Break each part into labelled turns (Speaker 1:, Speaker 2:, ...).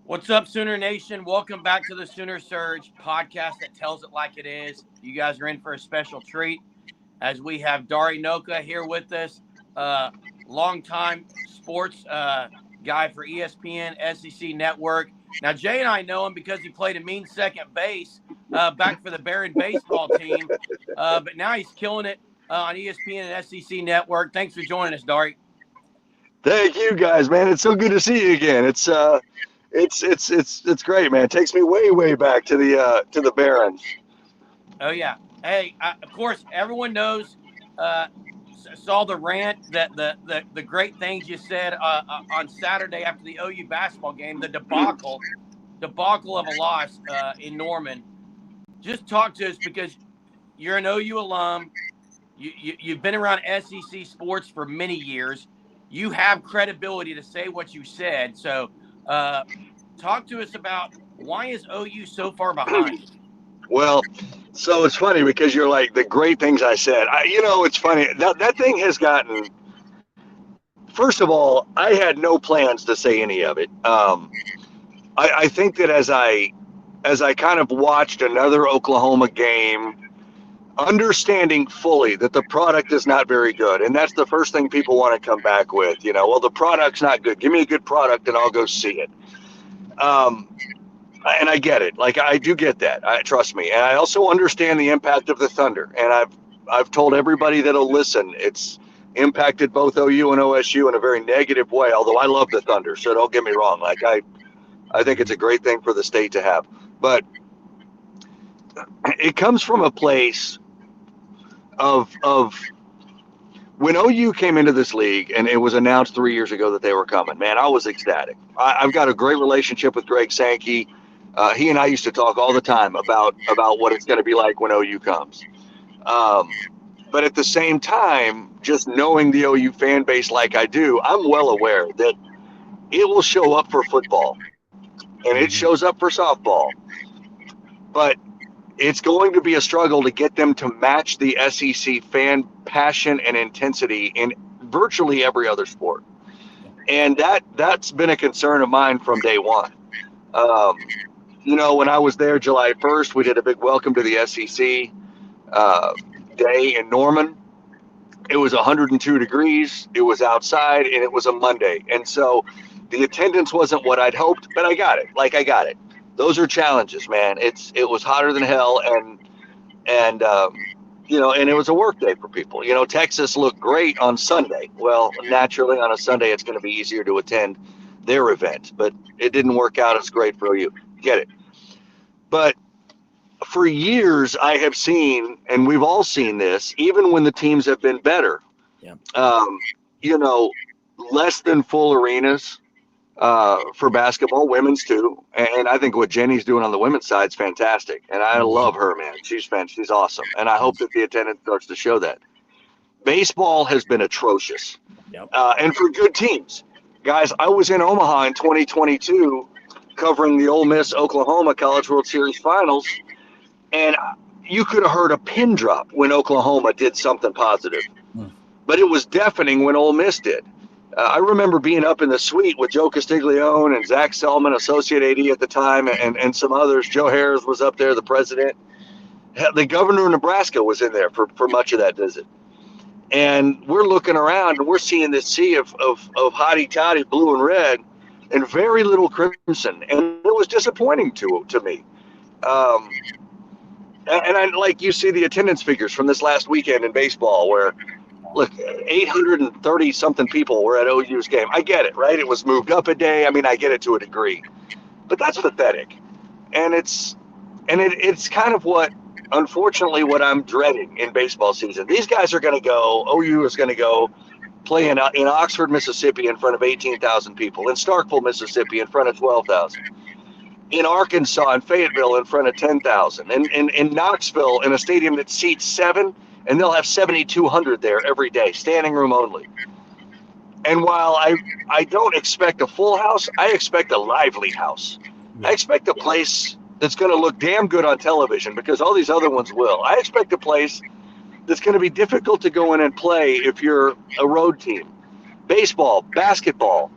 Speaker 1: What's up, Sooner Nation? Welcome back to the Sooner Surge podcast that tells it like it is. You guys are in for a special treat as we have Dari Nowkhah here with us, longtime sports guy for ESPN, SEC Network. Now, Jay and I know him because he played a mean second base back for the Barron baseball team, but now he's killing it on ESPN and SEC Network. Thanks for joining us, Dari.
Speaker 2: Thank you, guys, man. It's so good to see you again. It's great, man. It takes me way back to the Barons.
Speaker 1: Oh yeah. Hey, of course, everyone knows. Saw the rant that the great things you said on Saturday after the OU basketball game, the debacle of a loss in Norman. Just talk to us because you're an OU alum. You've been around SEC sports for many years. You have credibility to say what you said. So, talk to us about why is OU so far behind?
Speaker 2: Well, so it's funny because you're like the great things I said. It's funny that thing has gotten. First of all, I had no plans to say any of it. I think that as I kind of watched another Oklahoma game, understanding fully that the product is not very good, and that's the first thing people want to come back with. Well, the product's not good. Give me a good product, and I'll go see it. And I get it. Like, I do get that. Trust me. And I also understand the impact of the Thunder. And I've told everybody that'll listen, it's impacted both OU and OSU in a very negative way. Although I love the Thunder, so don't get me wrong. Like, I think it's a great thing for the state to have. But it comes from a place of when OU came into this league and it was announced 3 years ago that they were coming, man, I was ecstatic. I've got a great relationship with Greg Sankey. He and I used to talk all the time about what it's going to be like when OU comes. But at the same time, just knowing the OU fan base like I do, I'm well aware that it will show up for football and it shows up for softball. But it's going to be a struggle to get them to match the SEC fan passion and intensity in virtually every other sport. And that's been a concern of mine from day one. When I was there July 1st, we did a big welcome to the SEC day in Norman. It was 102 degrees. It was outside, and it was a Monday. And so the attendance wasn't what I'd hoped, but I got it. I got it. Those are challenges, man. It was hotter than hell, and and it was a work day for people. Texas looked great on Sunday. Well, naturally, on a Sunday, it's going to be easier to attend their event, but it didn't work out as great for you. Get it? But for years, I have seen, and we've all seen this, even when the teams have been better.
Speaker 1: Yeah.
Speaker 2: Less than full arenas. For basketball, women's too, and I think what Jenny's doing on the women's side is fantastic, and I love her, man. She's awesome, and I hope that the attendance starts to show that. Baseball has been atrocious, and for good teams, guys. I was in Omaha in 2022, covering the Ole Miss Oklahoma College World Series Finals, and you could have heard a pin drop when Oklahoma did something positive, but it was deafening when Ole Miss did. I remember being up in the suite with Joe Castiglione and Zach Selman, associate AD at the time, and some others. Joe Harris was up there, the president. The governor of Nebraska was in there for much of that visit. And we're looking around, and we're seeing this sea of hotty-toddy blue and red and very little crimson. And it was disappointing to me. You see the attendance figures from this last weekend in baseball where, look, 830-something people were at OU's game. I get it, right? It was moved up a day. I mean, I get it to a degree. But that's pathetic. And it's kind of unfortunately, what I'm dreading in baseball season. These guys are going to go, OU is going to go play in Oxford, Mississippi in front of 18,000 people, in Starkville, Mississippi in front of 12,000, in Arkansas and Fayetteville in front of 10,000, and in Knoxville in a stadium that seats 7,000. And they'll have 7,200 there every day, standing room only. And while I don't expect a full house, I expect a lively house. I expect a place that's going to look damn good on television because all these other ones will. I expect a place that's going to be difficult to go in and play if you're a road team. Baseball, basketball,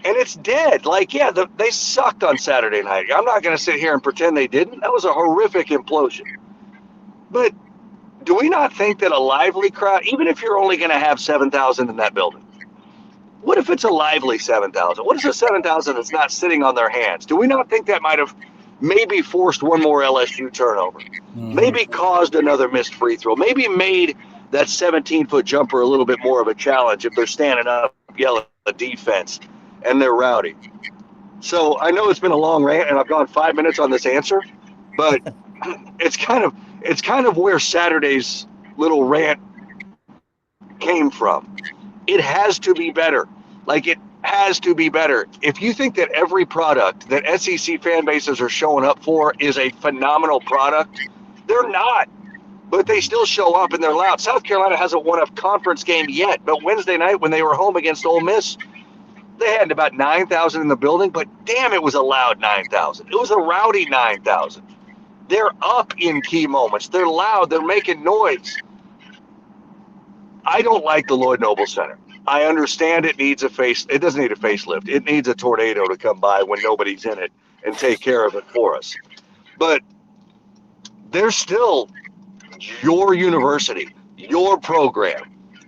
Speaker 2: and it's dead. Like, yeah, they sucked on Saturday night. I'm not going to sit here and pretend they didn't. That was a horrific implosion. But do we not think that a lively crowd, even if you're only going to have 7,000 in that building, what if it's a lively 7,000? What if it's 7,000 that's not sitting on their hands? Do we not think that might have maybe forced one more LSU turnover? Maybe caused another missed free throw? Maybe made that 17-foot jumper a little bit more of a challenge if they're standing up yelling at the defense and they're rowdy? So I know it's been a long rant and I've gone 5 minutes on this answer, but it's kind of where Saturday's little rant came from. It has to be better. Like, it has to be better. If you think that every product that SEC fan bases are showing up for is a phenomenal product, they're not. But they still show up and they're loud. South Carolina hasn't won a conference game yet, but Wednesday night when they were home against Ole Miss, they had about 9,000 in the building, but damn, it was a loud 9,000. It was a rowdy 9,000. They're up in key moments. They're loud. They're making noise. I don't like the Lloyd Noble Center. I understand it needs a face. It doesn't need a facelift. It needs a tornado to come by when nobody's in it and take care of it for us. But they're still your university, your program,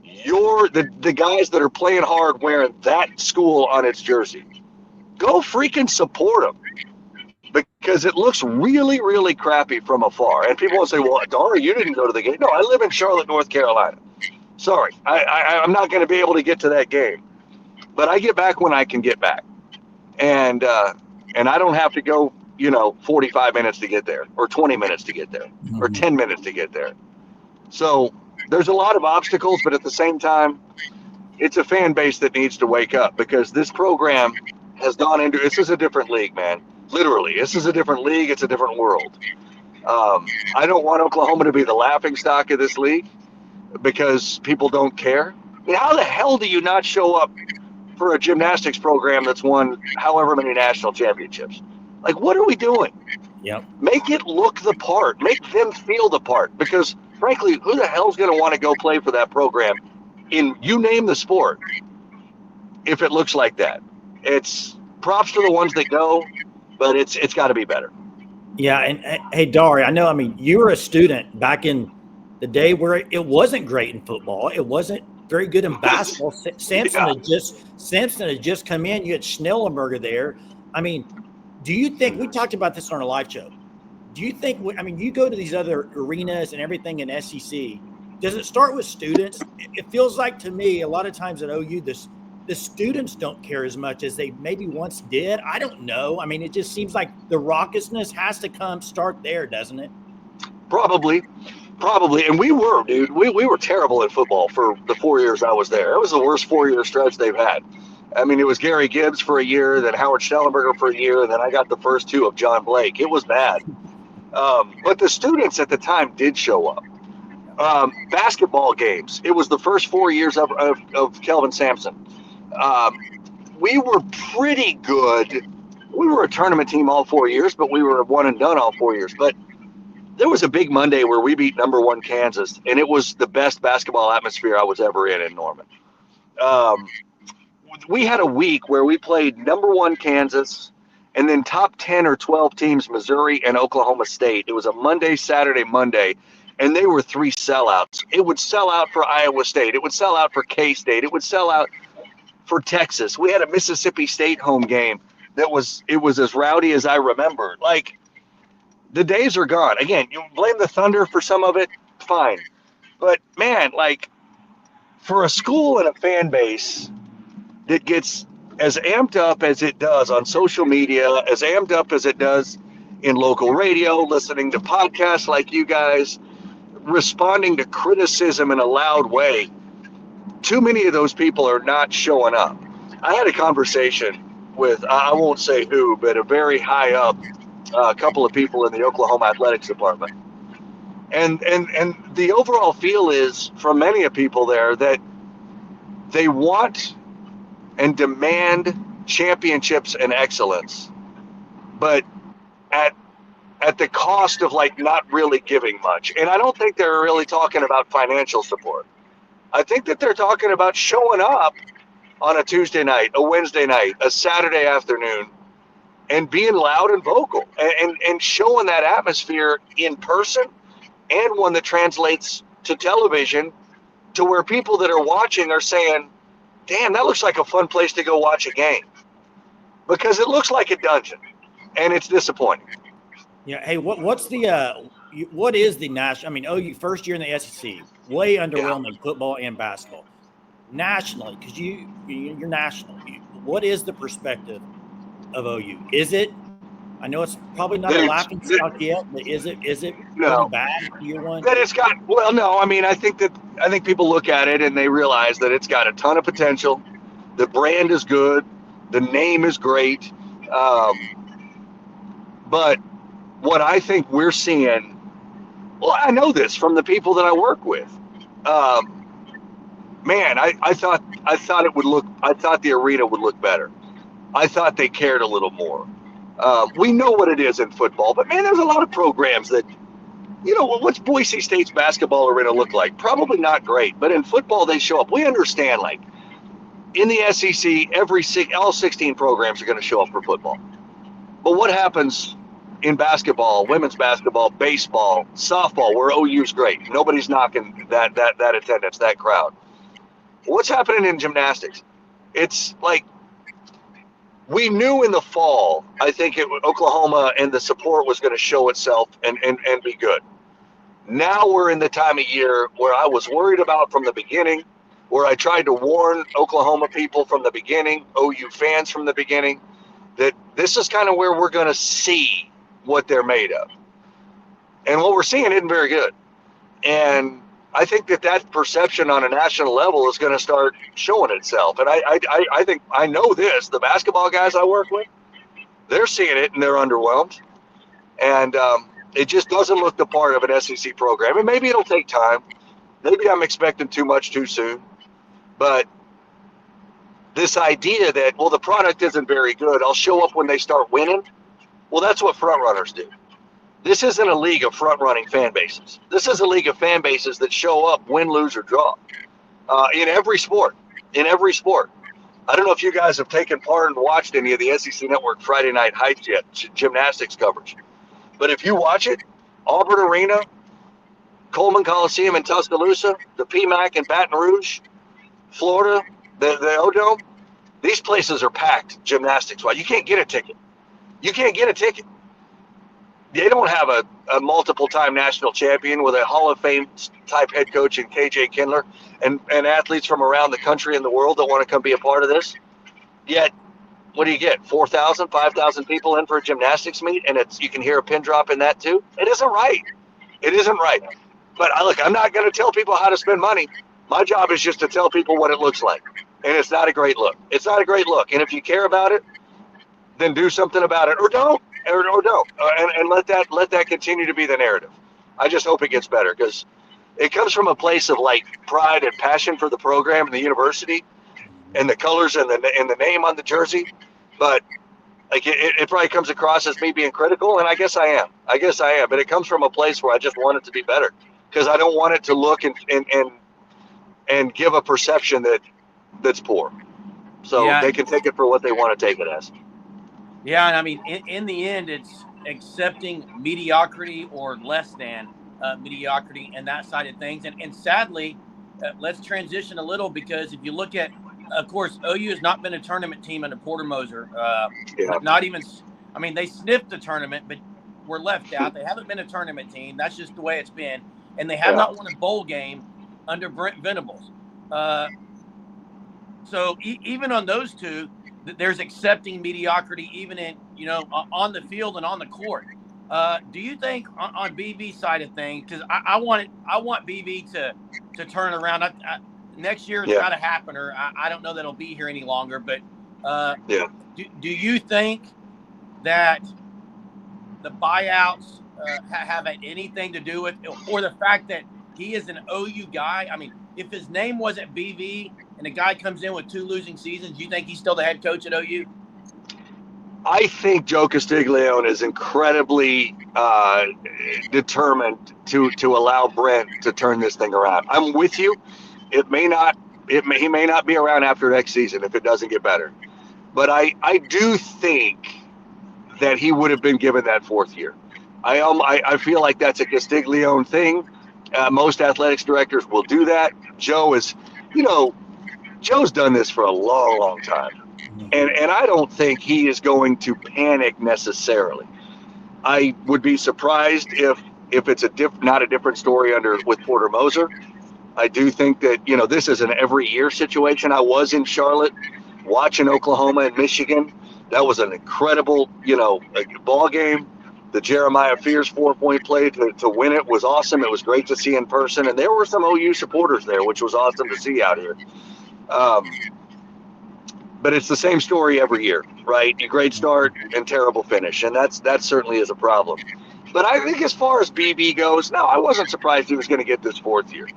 Speaker 2: the guys that are playing hard wearing that school on its jersey. Go freaking support them, because it looks really, really crappy from afar. And people will say, well, Dari, you didn't go to the game. No, I live in Charlotte, North Carolina. Sorry, I'm not going to be able to get to that game. But I get back when I can get back. And I don't have to go, 45 minutes to get there, or 20 minutes to get there, or 10 minutes to get there. So there's a lot of obstacles, but at the same time, it's a fan base that needs to wake up, because this program has gone into, this is a different league, man. Literally, this is a different league. It's a different world. I don't want Oklahoma to be the laughing stock of this league because people don't care. I mean, how the hell do you not show up for a gymnastics program that's won however many national championships? Like, what are we doing?
Speaker 3: Yep.
Speaker 2: Make it look the part. Make them feel the part. Because, frankly, who the hell's going to want to go play for that program in, you name the sport, if it looks like that? It's props to the ones that go, but it's got to be better.
Speaker 3: Yeah, and hey, Dari, I know, you were a student back in the day where it wasn't great in football. It wasn't very good in basketball. Sampson had just come in. You had Schnellenberger there. Do you think, we talked about this on our live show, do you think, you go to these other arenas and everything in SEC, does it start with students? It feels like to me a lot of times at OU, the students don't care as much as they maybe once did. I don't know. It just seems like the raucousness has to start there, doesn't it?
Speaker 2: Probably. And we were terrible in football for the 4 years I was there. It was the worst 4-year stretch they've had. It was Gary Gibbs for a year, then Howard Schnellenberger for a year, and then I got the first 2 of John Blake. It was bad. But the students at the time did show up. Basketball games. It was the first 4 years of Kelvin Sampson. We were pretty good. We were a tournament team all 4 years, but we were one and done all 4 years. But there was a big Monday where we beat number 1 Kansas, and it was the best basketball atmosphere I was ever in Norman. We had a week where we played number 1 Kansas and then top 10 or 12 teams, Missouri and Oklahoma State. It was a Monday, Saturday, Monday, and they were 3 sellouts. It would sell out for Iowa State. It would sell out for K-State. It would sell out for Texas. We had a Mississippi State home game it was as rowdy as I remember. Like, the days are gone. Again, you blame the Thunder for some of it, fine. But, man, for a school and a fan base that gets as amped up as it does on social media, as amped up as it does in local radio, listening to podcasts like you guys, responding to criticism in a loud way, too many of those people are not showing up. I had a conversation with, I won't say who, but a very high up couple of people in the Oklahoma athletics department. And the overall feel is from many of people there that they want and demand championships and excellence, but at the cost of not really giving much. And I don't think they're really talking about financial support. I think that they're talking about showing up on a Tuesday night, a Wednesday night, a Saturday afternoon, and being loud and vocal and showing that atmosphere in person, and one that translates to television to where people that are watching are saying, damn, that looks like a fun place to go watch a game, because it looks like a dungeon, and it's disappointing.
Speaker 3: Yeah. Hey, what is the national? I mean, OU first year in the SEC, way underwhelming football and basketball. Nationally, because you're national. What is the perspective of OU? Is it? I know it's probably not a laughing stock yet, but is it pretty bad year one?
Speaker 2: That it's got, well, no, I mean, I think people look at it and they realize that it's got a ton of potential. The brand is good, the name is great, but what I think we're seeing, well, I know this from the people that I work with. Man, I thought the arena would look better. I thought they cared a little more. We know what it is in football, but man, there's a lot of programs that, what's Boise State's basketball arena look like? Probably not great, but in football they show up. We understand, like in the SEC, all 16 programs are going to show up for football. But what happens in basketball, women's basketball, baseball, softball, where OU's great? Nobody's knocking that attendance, that crowd. What's happening in gymnastics? It's like, we knew in the fall, I think Oklahoma and the support was going to show itself and be good. Now we're in the time of year where I was worried about from the beginning, where I tried to warn Oklahoma people from the beginning, OU fans from the beginning, that this is kind of where we're going to see what they're made of. And what we're seeing isn't very good. And I think that perception on a national level is going to start showing itself. And I think, I know this, the basketball guys I work with, they're seeing it and they're underwhelmed. And it just doesn't look the part of an SEC program. And maybe it'll take time. Maybe I'm expecting too much too soon. But this idea that, well, the product isn't very good, I'll show up when they start winning. Well, that's what front runners do. This isn't a league of front-running fan bases. This is a league of fan bases that show up, win, lose, or draw. In every sport. In every sport. I don't know if you guys have taken part and watched any of the SEC Network Friday Night Heights yet, gymnastics coverage. But if you watch it, Auburn Arena, Coleman Coliseum in Tuscaloosa, the PMAC in Baton Rouge, Florida, the O-Dome, these places are packed gymnastics-wise. You can't get a ticket. You can't get a ticket. They don't have a multiple-time national champion with a Hall of Fame type head coach in KJ Kindler and athletes from around the country and the world that want to come be a part of this. Yet, what do you get? 4,000, 5,000 people in for a gymnastics meet, and you can hear a pin drop in that too? It isn't right. It isn't right. But look, I'm not going to tell people how to spend money. My job is just to tell people what it looks like. And it's not a great look. It's not a great look. And if you care about it, then do something about it, or don't. Or don't, and let that continue to be the narrative. I just hope it gets better, because it comes from a place of like pride and passion for the program and the university, and the colors and the name on the jersey. But like it probably comes across as me being critical, and I guess I am. But it comes from a place where I just want it to be better, because I don't want it to look and give a perception that's poor. So they can take it for what they want to take it as.
Speaker 1: Yeah, and I mean, in the end, it's accepting mediocrity or less than mediocrity and that side of things. And sadly, let's transition a little, because if you look at, of course, OU has not been a tournament team under Porter Moser. Not even, I mean, they sniffed the tournament, but were left out. They haven't been a tournament team. That's just the way it's been. And they have not won a bowl game under Brent Venables. So even on those two, there's accepting mediocrity, even in, on the field and on the court. Do you think on BV's side of things, because I want BV to turn around. Next year it's got to happen, or I don't know that it'll be here any longer. But do you think that the buyouts have anything to do with, or the fact that he is an OU guy? I mean, if his name wasn't BV and a guy comes in with 2 losing seasons, you think he's still the head coach at OU?
Speaker 2: I think Joe Castiglione is incredibly determined to allow Brent to turn this thing around. I'm with you. It may not he may not be around after next season if it doesn't get better. But I do think that he would have been given that 4th year. I feel like that's a Castiglione thing. Most athletics directors will do that. Joe's done this for a long, long time. And I don't think he is going to panic necessarily. I would be surprised if it's not a different story with Porter Moser. I do think that, this is an every year situation. I was in Charlotte watching Oklahoma and Michigan. That was an incredible, ball game. The Jeremiah Fears 4-point play to win it was awesome. It was great to see in person. And there were some OU supporters there, which was awesome to see out here. But it's the same story every year, right? A great start and terrible finish. And that certainly is a problem. But I think as far as BB goes, no, I wasn't surprised he was going to get this 4th year.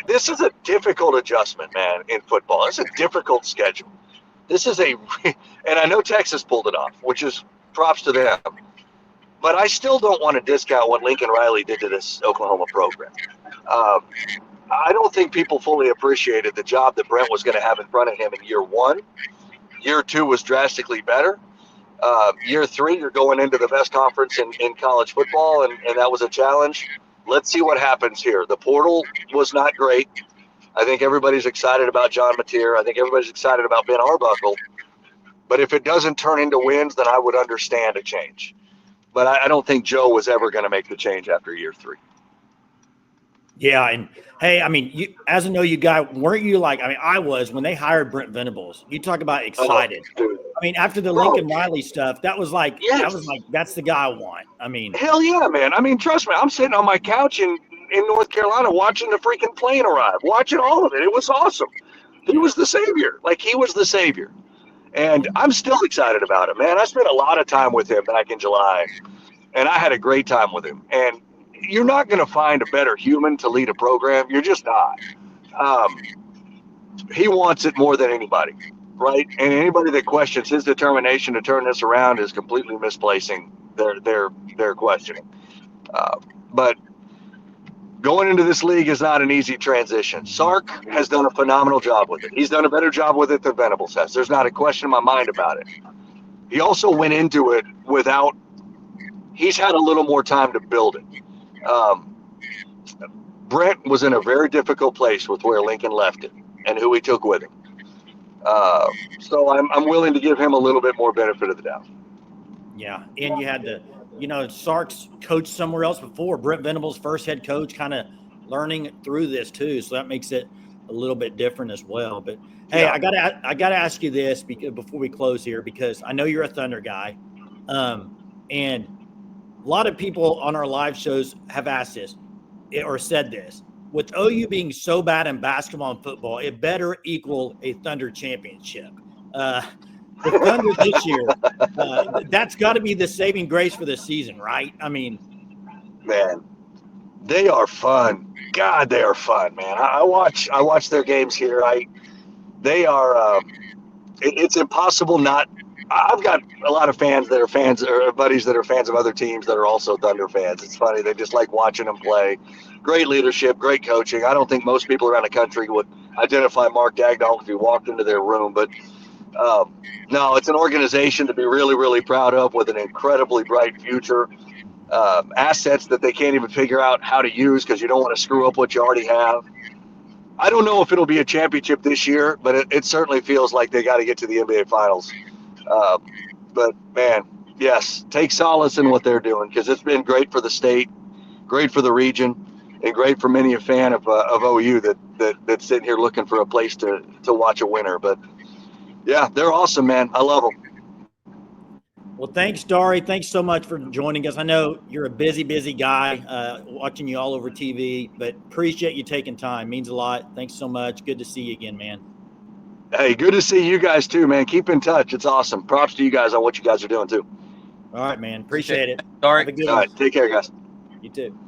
Speaker 2: This is a difficult adjustment, man, in football. It's a difficult schedule. And I know Texas pulled it off, which is props to them. But I still don't want to discount what Lincoln Riley did to this Oklahoma program. I don't think people fully appreciated the job that Brent was going to have in front of him in year 1. Year 2 was drastically better. Year 3, you're going into the best conference in college football, and that was a challenge. Let's see what happens here. The portal was not great. I think everybody's excited about John Mateer. I think everybody's excited about Ben Arbuckle. But if it doesn't turn into wins, then I would understand a change. But I don't think Joe was ever going to make the change after year 3.
Speaker 3: Yeah, and hey, I mean, you, as an OU guy, weren't you like? I mean, I was when they hired Brent Venables. You talk about excited. I mean, after the Lincoln Riley stuff, that was like, that's the guy I want. I mean,
Speaker 2: hell yeah, man. I mean, trust me, I'm sitting on my couch in North Carolina watching the freaking plane arrive, watching all of it. It was awesome. He was the savior. Like, he was the savior. And I'm still excited about it, man. I spent a lot of time with him back in July, and I had a great time with him. And you're not going to find a better human to lead a program. You're just not. He wants it more than anybody, right? And anybody that questions his determination to turn this around is completely misplacing their questioning. But going into this league is not an easy transition. Sark has done a phenomenal job with it. He's done a better job with it than Venables has. There's not a question in my mind about it. He also went into it he's had a little more time to build it. Brent was in a very difficult place with where Lincoln left it and who he took with him. So I'm willing to give him a little bit more benefit of the doubt.
Speaker 3: Yeah, and you had Sark's coached somewhere else before. Brent Venables, first head coach, kind of learning through this too, so that makes it a little bit different as well. But hey, yeah. I gotta ask you this before we close here, because I know you're a Thunder guy, and a lot of people on our live shows have asked this or said this. With OU being so bad in basketball and football, it better equal a Thunder championship. The Thunder this year, that's got to be the saving grace for this season, right? I mean,
Speaker 2: man, they are fun. God, they are fun, man. I watch their games here. They are. It's impossible not. I've got a lot of fans that are fans, or buddies that are fans of other teams that are also Thunder fans. It's funny. They just like watching them play. Great leadership, great coaching. I don't think most people around the country would identify Mark Dagnall if he walked into their room, but no, it's an organization to be really, really proud of, with an incredibly bright future. Assets that they can't even figure out how to use because you don't want to screw up what you already have. I don't know if it'll be a championship this year, but it certainly feels like they got to get to the NBA Finals. But, man, yes, take solace in what they're doing, because it's been great for the state, great for the region, and great for many a fan of OU that's sitting here looking for a place to watch a winner. But, yeah, they're awesome, man. I love them.
Speaker 3: Well, thanks, Dari. Thanks so much for joining us. I know you're a busy guy, watching you all over TV, but appreciate you taking time. Means a lot. Thanks so much. Good to see you again, man.
Speaker 2: Hey, good to see you guys too, man. Keep in touch. It's awesome. Props to you guys on what you guys are doing too.
Speaker 3: All right, man. Appreciate it.
Speaker 1: All right.
Speaker 3: Have a good
Speaker 2: one. All right. Take care, guys.
Speaker 3: You too.